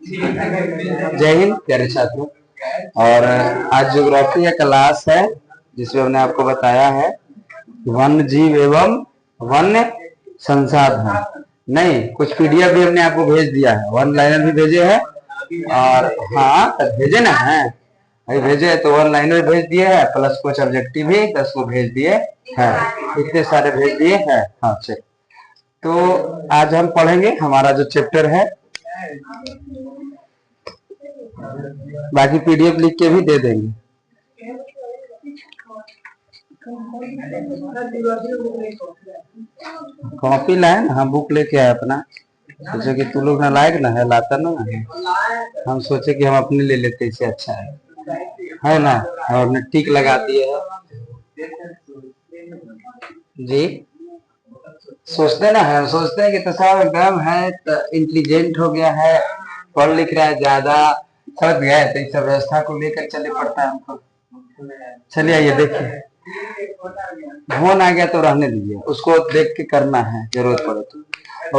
जय हिंद प्यारे छात्रों। और आज ज्योग्राफी का क्लास है जिसमें हमने आपको बताया है वन्य जीव एवं वन्य संसाधन। नहीं, कुछ पीडीएफ भी हमने आपको भेज दिया है, वन लाइनर भी भेजे हैं। और हाँ, भेजे ना है, अभी भेजे है तो वन लाइनर भेज दिए है, प्लस कुछ ऑब्जेक्टिव भी 10 को भेज दिए हैं, इतने सारे भेज दिए हैं। हाँ चलिए, तो आज हम पढ़ेंगे हमारा जो चैप्टर है, बाकी पीडीएफ लिख के भी दे देंगे। कॉपी लाए ना, हम बुक लेके आए अपना, सोचे कि तू लोग ना लायक ना है, लाता ना है, हम सोचे कि हम अपने ले लेते, इससे अच्छा है ना। और हमने टिक लगा दिए है जी। सोचते ना है, सोचते हैं कि तो सब एकदम है, तो इंटेलिजेंट हो गया है, पढ़ लिख रहा है ज्यादा, समझ गए, तो इस व्यवस्था को लेकर चले पड़ता है हमको। चलिए आइए देखिए, फोन आ गया तो रहने दीजिए, उसको देख के करना है, जरूरत पड़े तो।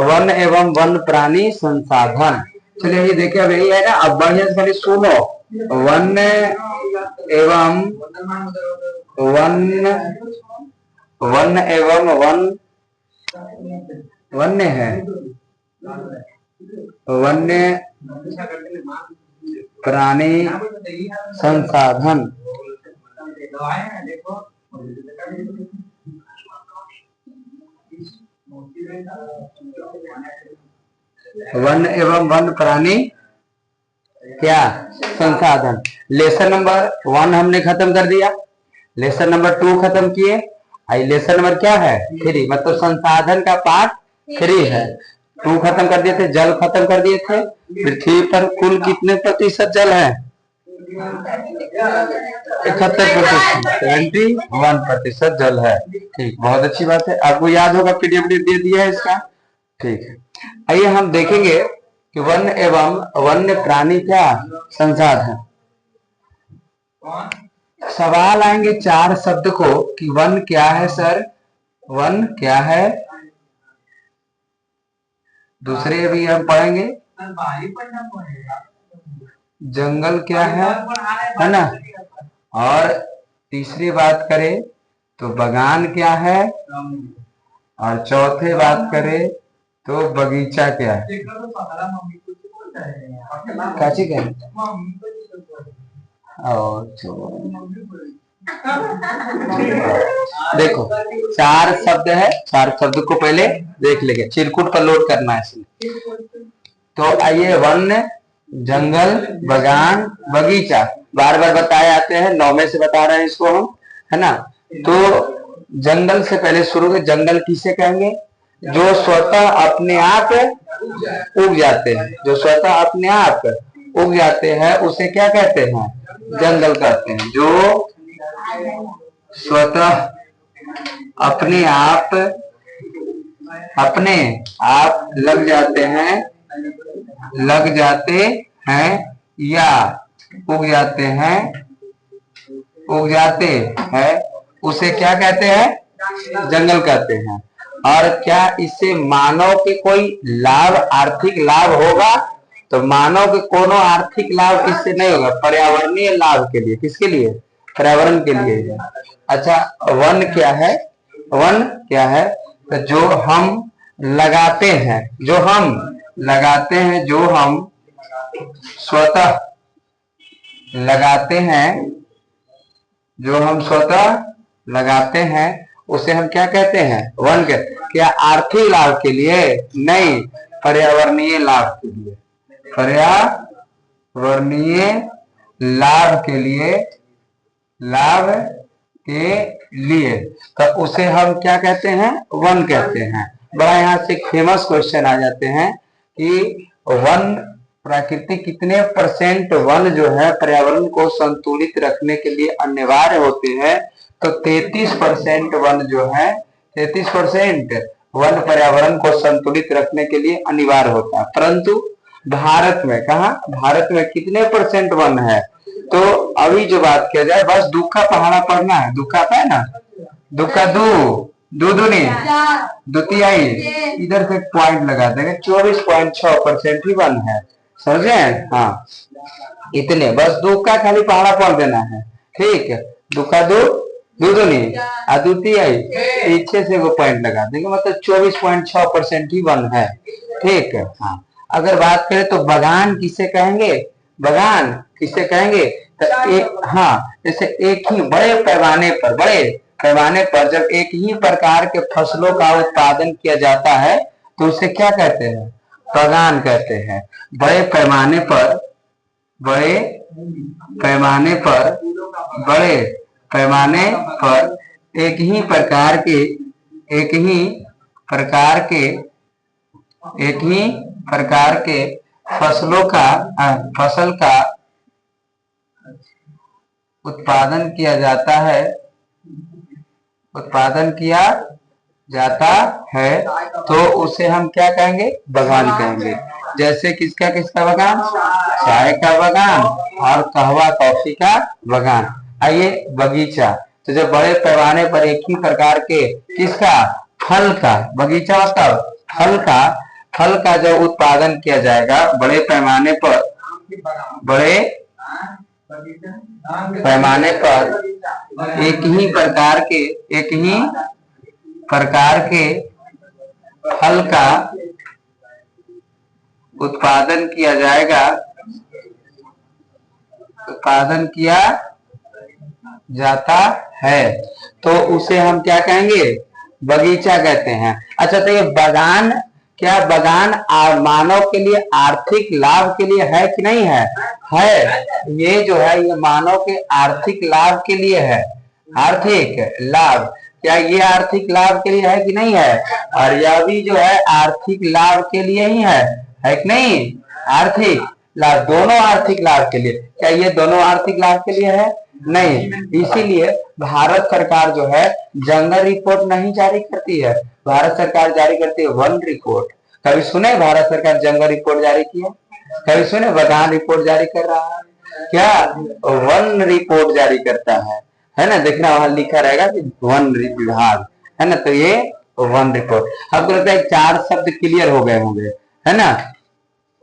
वन एवं वन प्राणी संसाधन, चलिए ये देखिए, अब यही है ना। अब बढ़िया से पहले सुनो, वन एवं वन एवं वन्य है, वन्य प्राणी संसाधन। वन एवं वन प्राणी क्या संसाधन। लेसन नंबर 1 हमने खत्म कर दिया, लेसन नंबर 2 खत्म किए, आई लेसन नंबर क्या है 3, मतलब संसाधन का पार्ट 3 है। 2 खत्म कर दिए थे, जल खत्म कर दिए थे। पृथ्वी पर कुल कितने प्रतिशत जल है? 71%, 71% जल है। ठीक, बहुत अच्छी बात है, आपको याद होगा, पीडीएफ दे दिया है इसका। ठीक है, आइए हम देखेंगे कि वन एवं वन्य प्राणी क्या संसाधन। सवाल आएंगे 4 शब्द को कि वन क्या है सर, वन क्या है। दूसरे भी हम पढ़ेंगे, जंगल क्या है ना। और तीसरी बात करें तो बगान क्या है, और चौथे बात करें तो बगीचा क्या है। काची क्या है? और देखो 4 शब्द है, 4 शब्द को पहले देख लेंगे, चिरकुट पर लोड करना है इसमें। तो आइए, वन, जंगल, बगान, बगीचा, बार बार बताए आते हैं, 9 में से बता रहे हैं इसको हम, है ना। तो जंगल से पहले शुरू में, जंगल किसे कहेंगे? जो स्वतः अपने आप उग जाते हैं, जो स्वतः अपने आप उग जाते हैं उसे क्या कहते हैं? जंगल कहते हैं। जो स्वतः अपने आप लग जाते हैं या उग जाते हैं उसे क्या कहते हैं? जंगल कहते हैं। और क्या इससे मानव के कोई लाभ, आर्थिक लाभ होगा? तो मानव के कोनो आर्थिक लाभ इससे नहीं होगा, पर्यावरणीय लाभ के लिए। किसके लिए? पर्यावरण के लिए। अच्छा, वन क्या है? वन क्या है? तो जो हम लगाते हैं, जो हम स्वतः लगाते हैं, उसे हम क्या कहते हैं? वन के। क्या आर्थिक लाभ के लिए? नहीं, पर्यावरणीय लाभ के लिए। पर्यावरणीय लाभ के लिए तो उसे हम क्या कहते हैं? वन कहते हैं। बड़ा यहाँ से फेमस क्वेश्चन आ जाते हैं कि वन, प्रकृति कितने % वन जो है पर्यावरण को संतुलित रखने के लिए अनिवार्य होते हैं? तो 33% वन जो है, 33% वन पर्यावरण को संतुलित रखने के लिए अनिवार्य होता है। परंतु भारत में, कहा भारत में कितने % वन है? तो अभी जो बात किया जाए, बस दुक्का पहाड़ा पढ़ना है, दुक्का आता है ना, दुक्का दूनी द्वितीय, इधर से पॉइंट लगा देंगे, 24.6% ही वन है। समझे? हाँ, इतने बस दो का खाली पहाड़ा पढ़ देना है। ठीक है, दो का दो, दो दो नहीं, अद्वितीय पीछे से वो पॉइंट लगा देंगे, मतलब 24.6% ही वन है। ठीक है। हाँ, अगर बात करें तो बगान किसे कहेंगे? बगान किसे कहेंगे? तो हाँ, जैसे एक ही बड़े पैमाने पर जब एक ही प्रकार के फसलों का उत्पादन किया जाता है तो उसे क्या कहते हैं? बगान कहते हैं। बड़े पैमाने पर बड़े पैमाने पर बड़े पैमाने पर एक ही प्रकार के एक ही प्रकार के एक ही प्रकार के फसल का उत्पादन किया जाता है तो उसे हम क्या कहेंगे? बगान कहेंगे। जैसे किसका किसका बगान? चाय का बगान और कहवा कॉफी का बगान। आइए बगीचा, तो जब बड़े पैमाने पर एक ही प्रकार के किसका? फल का। बगीचा मतलब फल का जब उत्पादन किया जाएगा बड़े पैमाने पर एक ही प्रकार के फल का उत्पादन किया जाता है तो उसे हम क्या कहेंगे? बगीचा कहते हैं। अच्छा, तो ये बगान मानव के लिए आर्थिक लाभ के लिए है कि नहीं है? है। ये जो है ये मानव के आर्थिक लाभ के लिए है। आर्थिक लाभ, क्या ये आर्थिक लाभ के लिए है कि नहीं है? और यह भी जो है आर्थिक लाभ के लिए ही है कि नहीं? आर्थिक लाभ, दोनों आर्थिक लाभ के लिए। क्या ये दोनों आर्थिक लाभ के लिए है? नहीं। इसीलिए भारत सरकार जो है जंगल रिपोर्ट नहीं जारी करती है, भारत सरकार जारी करती है वन रिपोर्ट। कभी सुने भारत सरकार जंगल रिपोर्ट जारी किया? कभी सुने बगान रिपोर्ट जारी कर रहा है? क्या वन रिपोर्ट जारी करता है ना? देखना वहां लिखा रहेगा कि वन विभाग, है ना? तो ये वन रिपोर्ट। आपको लगता है 4 शब्द क्लियर हो गए होंगे, है ना?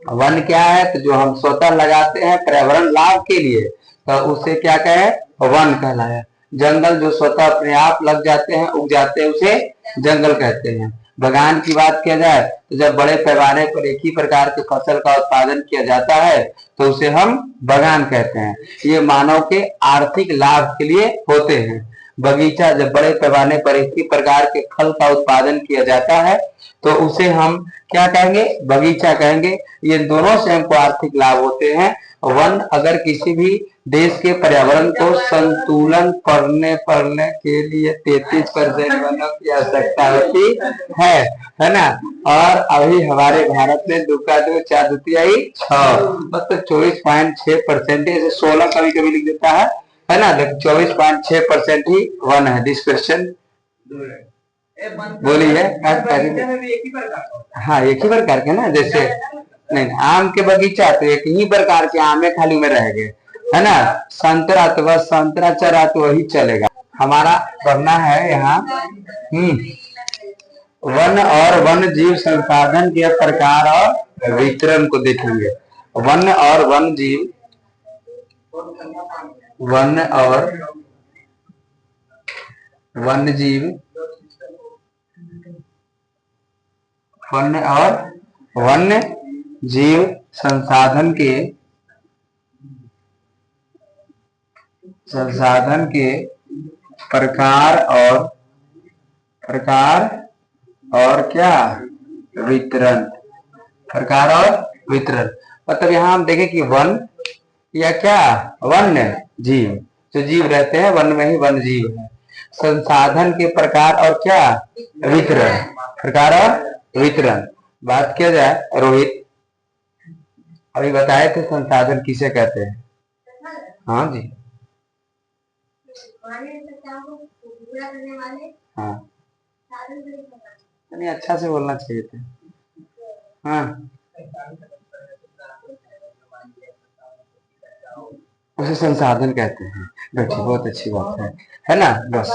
वन क्या है? तो जो हम स्वतः लगाते हैं पर्यावरण लाभ के लिए तो उसे क्या कहे? वन कहलाया। जंगल जो स्वतः अपने आप लग जाते हैं, उग जाते हैं, उसे जंगल कहते हैं। बगान की बात किया जाए तो जब बड़े पैमाने पर एक ही प्रकार के फसल का उत्पादन किया जाता है तो उसे हम बगान कहते हैं। ये मानव के आर्थिक लाभ के लिए होते हैं। बगीचा, जब बड़े पैमाने पर एक ही प्रकार के फल का उत्पादन किया जाता है तो उसे हम क्या कहेंगे? बगीचा कहेंगे। ये दोनों से हमको आर्थिक लाभ होते हैं। वन अगर किसी भी देश के पर्यावरण को संतुलन पढ़ने के लिए 33% वनों की आवश्यकता होती है ना? और अभी हमारे भारत में 2 का 2 4 दूतियाई 6, मतलब 24.6%, 16 कभी कभी लिख देता है ना? लेकिन 24.6% ही वन है। दिस क्वेश्चन बोलिए। हाँ, एक ही प्रकार के ना, जैसे नहीं आम के बगीचा तो एक ही प्रकार के आमे खाली में रह गए, है ना? संतरा तो बस संतरा चरा तो वही चलेगा। हमारा पढ़ना है यहाँ वन और वन जीव संसाधन के प्रकार और वितरण को देखेंगे। वन और वन जीव वन्य जीव संसाधन के प्रकार और क्या? वितरण। प्रकार और वितरण मतलब यहाँ हम देखें कि वन या क्या? वन्य जीव, जो जीव रहते हैं वन में ही वन जीव है। संसाधन के प्रकार और क्या? वितरण। प्रकार और वितरण बात किया जाए, रोहित अभी बताए थे संसाधन किसे कहते हैं? हाँ जी, हाँ, नहीं अच्छा से बोलना चाहिए था। हाँ, उसे संसाधन कहते हैं। बेटी बहुत अच्छी बात है ना? बस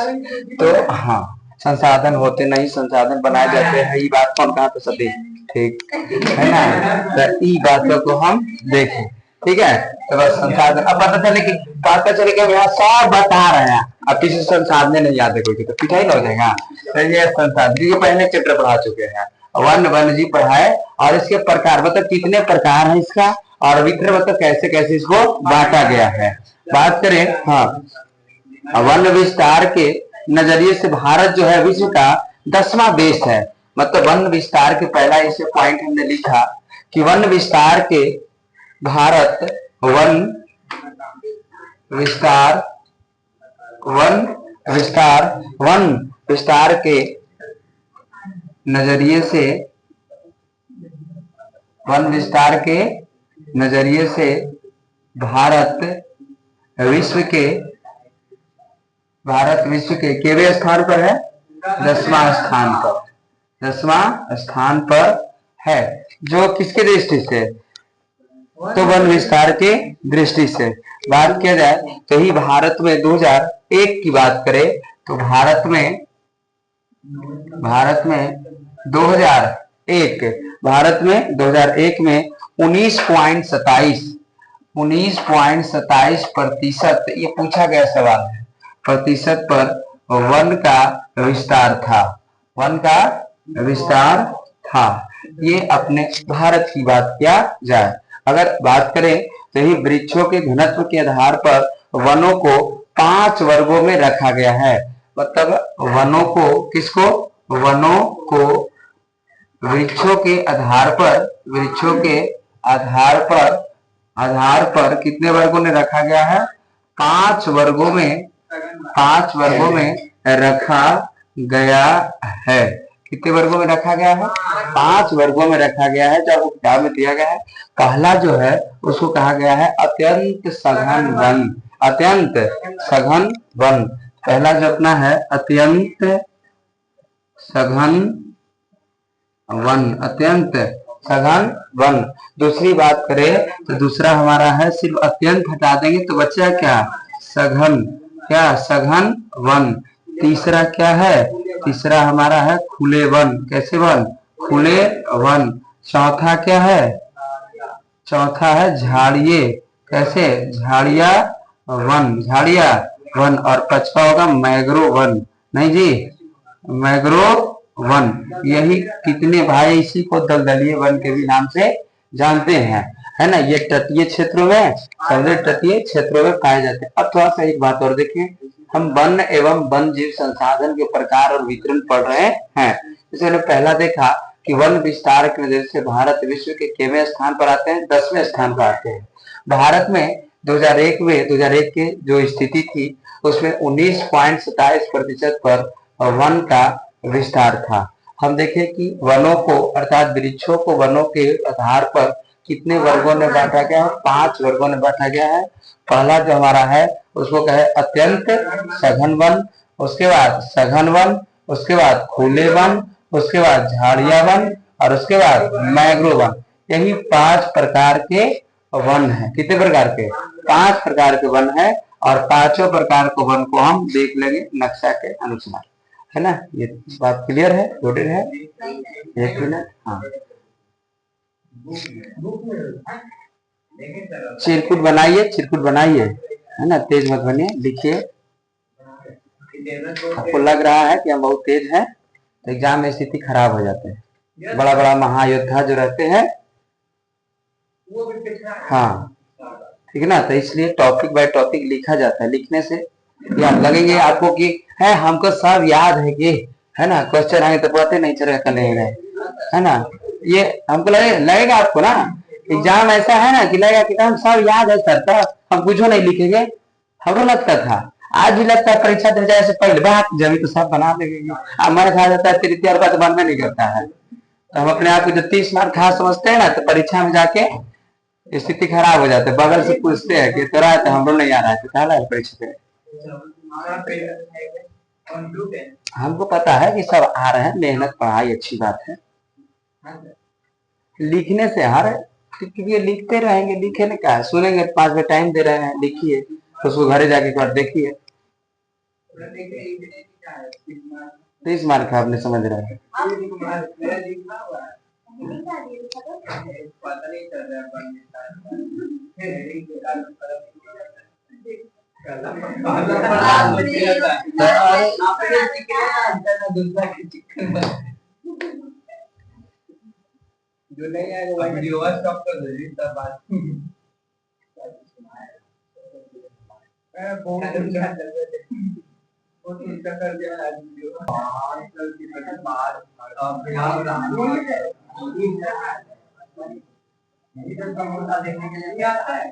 तो हाँ, संसाधन होते नहीं संसाधन बनाए जाते हैं, ये बात कौन कहा? तो सभी ठीक है ना। तो ई बातों को हम देखें, ठीक है। तो बस संसाधन अब पता चले कि यहाँ सब बता रहे हैं, अब किसी संसाधन नहीं याद है कोई तो पिटाई हो जाएगा। तो ये संसाधन के पहले चैप्टर पढ़ा चुके हैं, वन्य जीव पढ़ाए, और इसके प्रकार मतलब कितने प्रकार है इसका, और वितरण मतलब कैसे कैसे इसको बांटा गया है। बात करें हाँ वन विस्तार के नजरिए से भारत जो है विश्व का 10वां देश है। मतलब वन विस्तार के पहला इसे पॉइंट हमने लिखा कि वन विस्तार के भारत वन विस्तार के नजरिए से भारत विश्व के केवे स्थान पर है, 10वां स्थान पर है। जो किसके दृष्टि से, तो वन विस्तार के दृष्टि से बात किया जाए तो ही भारत में 2001 की बात करें तो भारत में 2001 में 19.27% ये पूछा गया सवाल है, प्रतिशत पर वन का विस्तार था। ये अपने भारत की बात किया जाए। अगर बात करें तो ही वृक्षों के घनत्व के आधार पर वनों को 5 वर्गों में रखा गया है। मतलब वनों को वृक्षों के आधार पर कितने वर्गों में रखा गया है, 5 वर्गों में रखा गया है। कितने वर्गों में रखा गया है, 5 वर्गों में रखा गया है। जब किताब में दिया गया है, पहला जो है उसको कहा गया है अत्यंत सघन वन। पहला जो अपना है अत्यंत सघन वन। दूसरी बात करें तो दूसरा हमारा है, सिर्फ अत्यंत हटा देंगे तो बचा क्या, सघन वन। तीसरा क्या है, तीसरा हमारा है खुले वन। कैसे वन, खुले वन। चौथा क्या है, चौथा है झाड़िये। कैसे, झाड़िया वन। और पांचवा होगा मैग्रोव वन। नहीं जी, मैग्रोव वन। यही कितने भाई इसी को दलदलीय वन के भी नाम से जानते हैं, है ना। ये तटीय क्षेत्रों में, समुद्री तटीय क्षेत्रों में पाए जाते हैं। अब थोड़ा सा एक बात और देखें, हम वन एवं वन जीव संसाधन के प्रकार और वितरण पढ़ रहे हैं। जैसे हमने पहला देखा कि वन विस्तार के वजह से भारत विश्व के केवें स्थान पर आते हैं, 10वें स्थान पर आते हैं। भारत में 2001 की जो स्थिति थी उसमें 19.27% पर वन का विस्तार था। हम देखें कि वनों को अर्थात वृक्षों को वनों के आधार पर कितने वर्गों में बांटा गया है, 5 वर्गों में बांटा गया है। पहला जो हमारा है उसको कहे अत्यंत सघन वन, उसके बाद सघन वन, उसके बाद खुले वन, उसके बाद झाड़िया वन, और उसके बाद मैग्रोव वन। यही 5 प्रकार के वन है। कितने प्रकार के, 5 प्रकार के वन है। और 5 प्रकार के वन को हम देख लेंगे नक्शा के अनुसार, है ना। ये बात क्लियर है, नोटेड है। एक मिनट, हाँ चिरकुट बनाइए, है ना, तेज मत बनिए, लिखिए। आपको लग रहा है कि हम बहुत तेज हैं तो एग्जाम में स्थिति खराब हो जाते हैं। बड़ा बड़ा महायोद्धा जो रहते हैं, हाँ ठीक है ना, तो इसलिए टॉपिक बाय टॉपिक लिखा जाता है। लिखने से याद लगेंगे आपको कि है हमको सब याद है कि, है ना, क्वेश्चन आएंगे तो पता नहीं चलेगा कल नहीं है ना। ये हमको लगेगा आपको ना, एग्जाम ऐसा है ना कि लगेगा कि हम सब याद है सर, तो हम कुछ नहीं लिखेंगे। हमको लगता था, आज भी लगता है परीक्षा दे जाए से पहले बात जब तो सब बना देंगे। हमारे खा जाता है तृतीय का तो बनना नहीं करता है। तो हम अपने आप को जो 30 मार्क खा समझते हैं ना, तो परीक्षा में जाके स्थिति खराब हो जाती है। बगल से पूछते हैं कि तेरा है तो हम लोग नहीं आ रहा है परीक्षा पे। हमको पता है कि सब आ रहे हैं, मेहनत पढ़ाई अच्छी बात है। लिखने से हार, क्योंकि लिखते रहेंगे, लिखे ने क्या सुनेंगे, 5 में टाइम दे रहे हैं, लिखिए, तो उसको घरे जाके एक बार देखिए। 30 मार्क आपने समझ रहे हैं, पता नहीं चल रहा जो नहीं आएगा वही वीडियो स्टॉप कर दो तब बात बहुत अच्छा कर दिया आज वीडियो कल की बात देखने के लिए आता है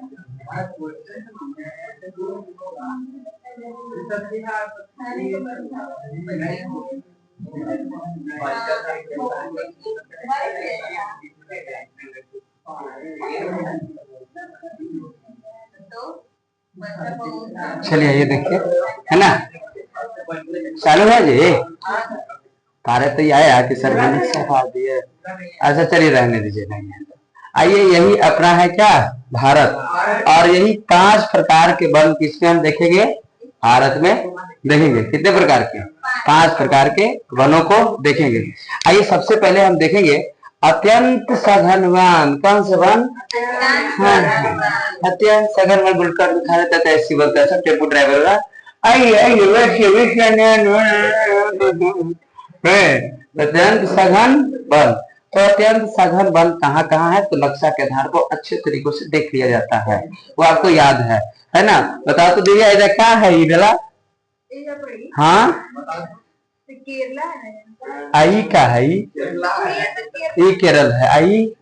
चलिए ये देखिए है ना चालू है जी तारे तो ये आया कि सर मैंने सिखा दिए अच्छा चलिए रहने दीजिए नहीं है आइए यही अपना है क्या भारत और यही 5 प्रकार के वन किसमें हम देखेंगे भारत में देखेंगे कितने प्रकार के 5 प्रकार के वनों को देखेंगे आइए सबसे पहले हम देखेंगे अत्यंत सघन वन कौन से वन अत्यंत सघन वन बोलकर दिखा देता था ऐसी बोलता है टेम्पो ड्राइवर का आइए अत्यंत सघन वन तो अत्यंत सघन वन कहाँ कहाँ है तो नक्शा के आधार पर अच्छे तरीकों से देख लिया जाता है वो आपको याद है ना बताओ तो दीजिए इधर क्या है इधर हाँ आई का है ये केरल है आई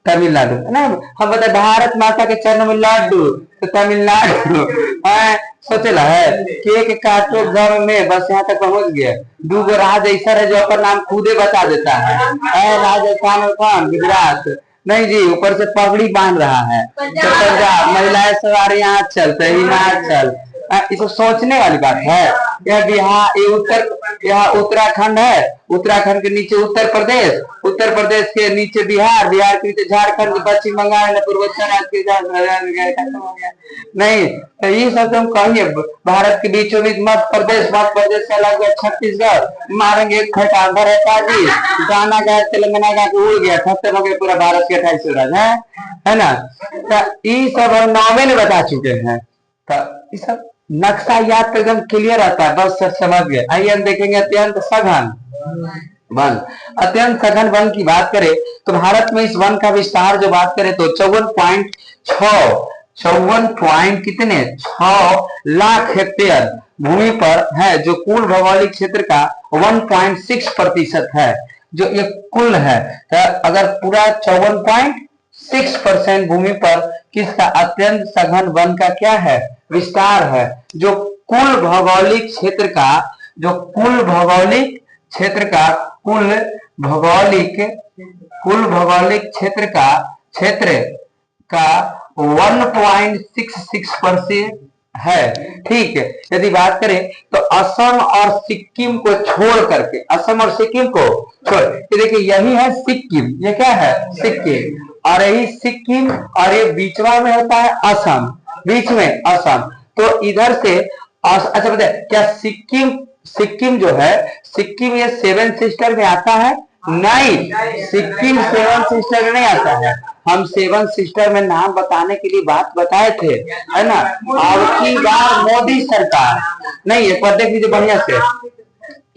तमिलनाडु ना हम बता भारत माता के चरण में लाडू तो तमिलनाडु सोचेला है केक काटो घर में बस यहाँ तक पहुंच गया दूगो राज ऐसा है जो अपना नाम खुदे बता देता है राजस्थान और कौन गुजरात नहीं जी ऊपर से पगड़ी बांध रहा है तो पंजाब महिलाएं सवारी यहाँ चलते हिमाचल इसे सोचने वाली बात है यह बिहार यह उत्तराखंड है उत्तराखंड के नीचे उत्तर प्रदेश के नीचे बिहार के नीचे झारखंड पश्चिम बंगाल पूर्वोत्तर नहीं तो ये सब तुम कहिए भारत के बीचों बीच मध्य प्रदेश से अलग छत्तीसगढ़ मारेंगे एक खटांधा रहता जी गाना गाए तेलंगाना गा के उड़ गया खत्म हो गया पूरा भारत के 28 राज्य है ना तो ये सब हम 9वें में बता चुके हैं तो ये सब नक्शा याद तो एकदम क्लियर आता है बस सर समझ गए आइए हम देखेंगे अत्यंत सघन वन अत्यंत सघन वन की बात करें तो भारत में इस वन का विस्तार जो बात करें तो 54 कितने 6 लाख हेक्टेयर भूमि पर है जो कुल भौगोलिक क्षेत्र का 1.6% है जो ये कुल है तो अगर पूरा 54.6% भूमि पर किसका अत्यंत सघन वन का क्या है विस्तार है जो कुल भौगोलिक क्षेत्र का क्षेत्र का 1.66% है ठीक है यदि बात करें तो असम और सिक्किम को छोड़ करके देखिए यही है सिक्किम ये क्या है सिक्किम और यही सिक्किम और ये बीचवा में होता है असम बीच में असम तो इधर से अच्छा बताए क्या सिक्किम जो है सिक्किम ये 7 सिस्टर में आता है नहीं सिक्किम 7 सिस्टर में नहीं आता है हम 7 सिस्टर में नाम बताने के लिए बात बताए थे है ना और की बार मोदी सरकार नहीं एक बार देख लीजिए बढ़िया से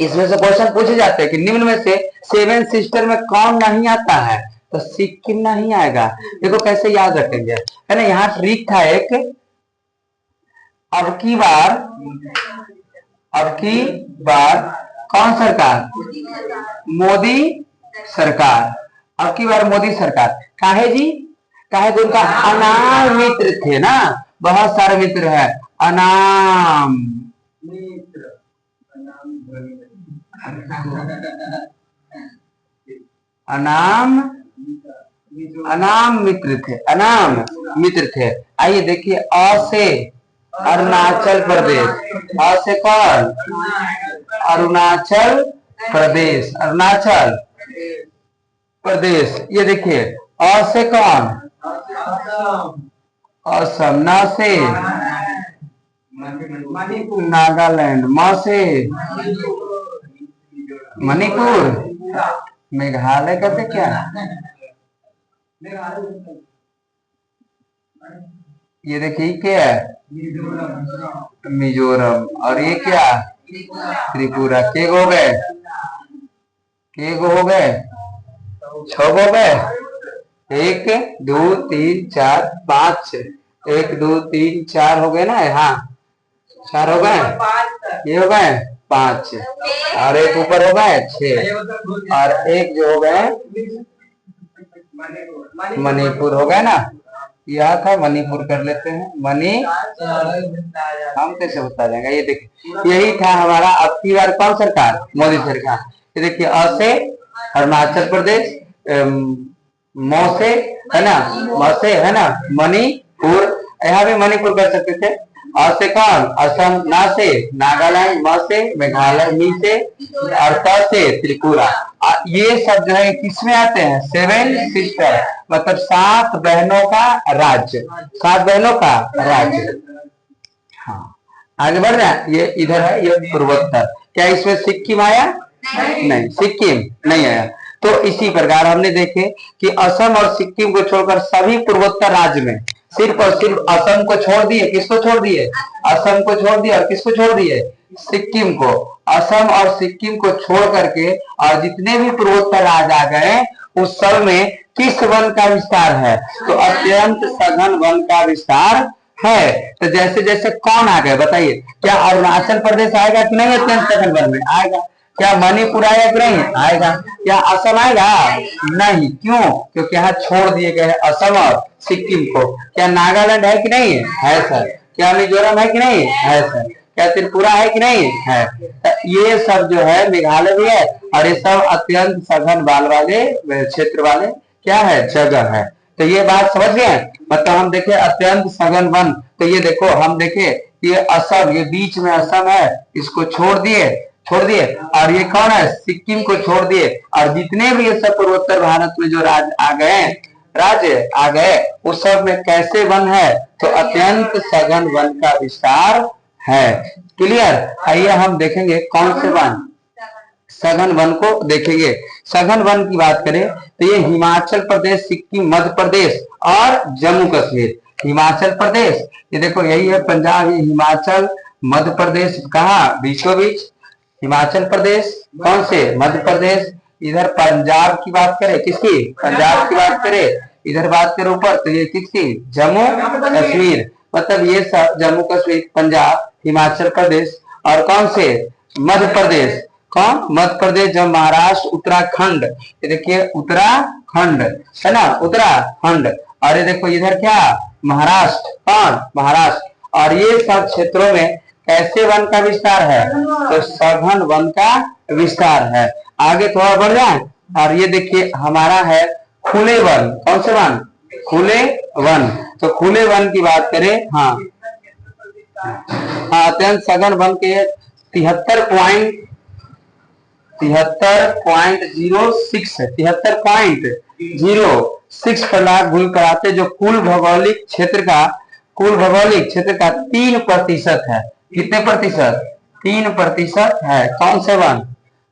इसमें से क्वेश्चन पूछे जाते हैं कि निम्न में से 7 सिस्टर में कौन नहीं आता है तो सिक्किम नहीं आएगा देखो कैसे याद रखेंगे है ना यहाँ ट्रिक था एक अब की बार कौन सरकार मोदी सरकार अब की बार मोदी सरकार काहे जी काहे तो उनका अनाम मित्र थे ना बहुत सारे मित्र है अनाम मित्र थे आइए देखिए अ से अरुणाचल प्रदेश अ से कौन अरुणाचल प्रदेश ये देखिए अ से कौन असम न से नागालैंड म से मणिपुर मेघालय कहते क्या? ये देखिए क्या है? मिजोरम। और ये क्या? त्रिपुरा। के हो गए? के हो गए? 6 हो गए। 1 2 3 4 5 1 2 3 4 हो गए ना। हाँ 4 हो गए। ये हो गए 5 और एक ऊपर हो गए 6 और एक जो हो गए मणिपुर हो गए ना। यह था मणिपुर। कर लेते हैं मणि। हम कैसे बता देंगे? ये देखिए यही था हमारा अब की बार कौन सरकार? मोदी सरकार। ये देखिए अ से अरुणाचल प्रदेश, मौ से है ना, म से है ना मणिपुर। यहाँ भी मणिपुर कर सकते थे। अ से कौन? असम। ना से नागालैंड। म से मेघालय। मी से और त से त्रिपुरा। ये सब जो है किसमें आते हैं? 7 सिस्टर, मतलब 7 बहनों का राज्य। 7 बहनों का राज्य। हाँ आगे बढ़ रहे हैं। ये इधर है, ये पूर्वोत्तर। क्या इसमें सिक्किम आया? नहीं, सिक्किम नहीं आया। तो इसी प्रकार हमने देखे कि असम और सिक्किम को छोड़कर सभी पूर्वोत्तर राज्य में सिर्फ और सिर्फ असम को छोड़ दिए। किसको छोड़ दिए? असम को छोड़ दिया। और किसको छोड़ दिए? सिक्किम को। असम और सिक्किम को छोड़ करके और जितने भी पूर्वोत्तर राज्य आ गए उस सब में किस वन का विस्तार है? तो अत्यंत सघन वन का विस्तार है। तो जैसे जैसे कौन आ गए बताइए? क्या अरुणाचल प्रदेश आएगा कि नहीं? अत्यंत सघन वन में आएगा। क्या मणिपुर आएगा कि नहीं? आएगा। क्या असम आएगा? नहीं। क्यों? क्योंकि यहाँ छोड़ दिए गए हैं असम और सिक्किम को। क्या नागालैंड है कि नहीं? है सर। क्या मिजोरम है कि नहीं? है सर। क्या त्रिपुरा है कि नहीं? है। तो ये सब जो है मेघालय भी है और ये सब अत्यंत सघन बाल वाले क्षेत्र वाले क्या है? जगह है। तो ये बात समझ गए? मतलब हम देखे अत्यंत सघन वन। तो ये देखो हम देखे ये असम, ये बीच में असम है, इसको छोड़ दिए और ये कौन है? सिक्किम को छोड़ दिए। और जितने भी ये सब पूर्वोत्तर भारत में जो राज्य आ गए उस सब में कैसे वन है? तो अत्यंत सघन वन का विस्तार है। क्लियर? आइए हम देखेंगे कौन से वन सघन वन को देखेंगे। सघन वन की बात करें तो ये हिमाचल प्रदेश, सिक्किम, मध्य प्रदेश और जम्मू कश्मीर। हिमाचल प्रदेश ये देखो यही है पंजाब। ये हिमाचल, मध्य प्रदेश कहाँ? बीचों बीच। हिमाचल प्रदेश कौन से? मध्य प्रदेश। इधर पंजाब की बात करें, किसकी? पंजाब की बात करें। इधर बात करें ऊपर तो ये किसकी? जम्मू कश्मीर। मतलब ये सब जम्मू कश्मीर, पंजाब, हिमाचल प्रदेश और कौन से? मध्य प्रदेश। कौन? मध्य प्रदेश। जब महाराष्ट्र, उत्तराखंड, ये देखिए उत्तराखंड है ना, उत्तराखंड। और ये देखो इधर क्या? महाराष्ट्र। कौन? महाराष्ट्र। और ये सब क्षेत्रों में कैसे वन का विस्तार है? तो सघन वन का विस्तार है। आगे थोड़ा बढ़ जाए और ये देखिए हमारा है खुले वन। कौन से वन? खुले वन। तो खुले वन की बात करें, हाँ अत्यंत सघन वन के 73.06 पर लाख भूमि पर आते, जो कुल भौगोलिक क्षेत्र का 3% है। कितने प्रतिशत? 3% है। कौन से वन?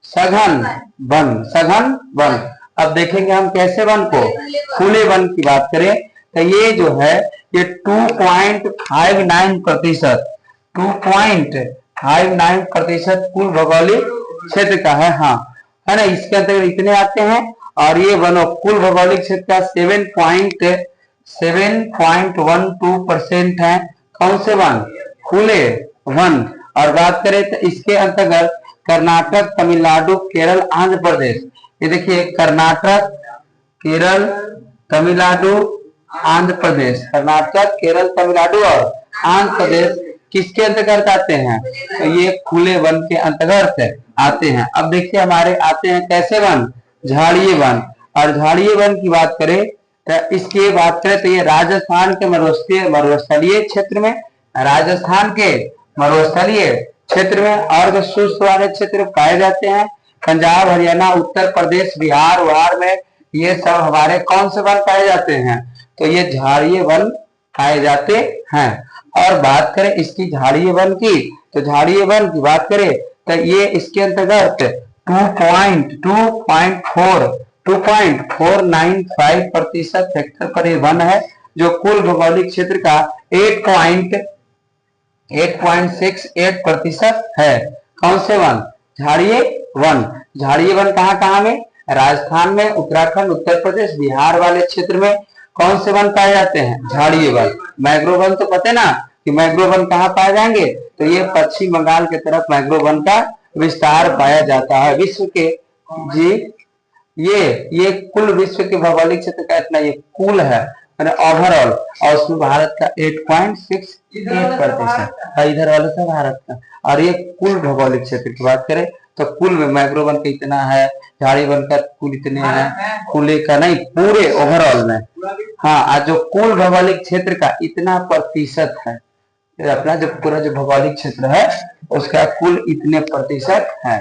सघन वन। सघन वन। अब देखेंगे हम कैसे वन को। खुले वन की बात करें तो ये जो है ये 2.59%, 2.59% कुल भौगोलिक क्षेत्र का है। हाँ है ना, इसके अंतर्गत इतने आते हैं। और ये वनों कुल भौगोलिक क्षेत्र का 7.12% है। कौन से वन? खुले वन। और बात करें तो इसके अंतर्गत कर्नाटक, तमिलनाडु, केरल, आंध्र प्रदेश। ये देखिए कर्नाटक, केरल, तमिलनाडु, आंध्र प्रदेश। कर्नाटक, केरल, तमिलनाडु और आंध्र प्रदेश किसके अंतर्गत आते हैं? तो ये खुले वन के अंतर्गत आते हैं। अब देखिए हमारे आते हैं कैसे वन? झाड़िये वन। और झाड़िये वन की बात करें तो इसकी बात करें तो ये राजस्थान के मरुस्थलीय क्षेत्र में, राजस्थान के मरुस्थलीय क्षेत्र में अर्ध शुष्क वाले क्षेत्र पाए जाते हैं। पंजाब, हरियाणा, उत्तर प्रदेश, बिहार वहार में ये सब हमारे कौन से वन पाए जाते हैं? तो ये झाड़िये वन पाए जाते हैं। और बात करें इसकी झाड़िये वन की तो झाड़िये वन की बात करें तो ये इसके अंतर्गत 2.495% हेक्टर पर ये वन है, जो कुल भौगोलिक क्षेत्र का 8.68% है। कौन से वन? झाड़िये वन। झाड़िये वन कहाँ कहाँ में? राजस्थान में, उत्तराखंड, उत्तर प्रदेश, बिहार वाले क्षेत्र में कौन से वन पाए जाते हैं? झाड़िये वन। मैंग्रोव वन तो पता है ना कि मैंग्रोव वन कहाँ पाए जाएंगे? तो ये पश्चिम बंगाल की तरफ मैंग्रोव वन का विस्तार पाया जाता है। विश्व के जी ये कुल विश्व के भौगोलिक क्षेत्र का इतना ये कुल है ओवरऑल, और उसमें भारत का 8.68% इधर वाले से भारत का। और ये कुल भौगोलिक क्षेत्र की बात करें तो कुल में मैंग्रोव वन का इतना है, झाड़ी वन का कुल इतने हैं, कुल का नहीं पूरे ओवरऑल में। हाँ, जो कुल भौगोलिक क्षेत्र का इतना प्रतिशत है, अपना जो पूरा जो भौगोलिक क्षेत्र है उसका कुल इतने प्रतिशत है।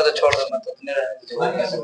छोड़ दो मत अपने रहने दो।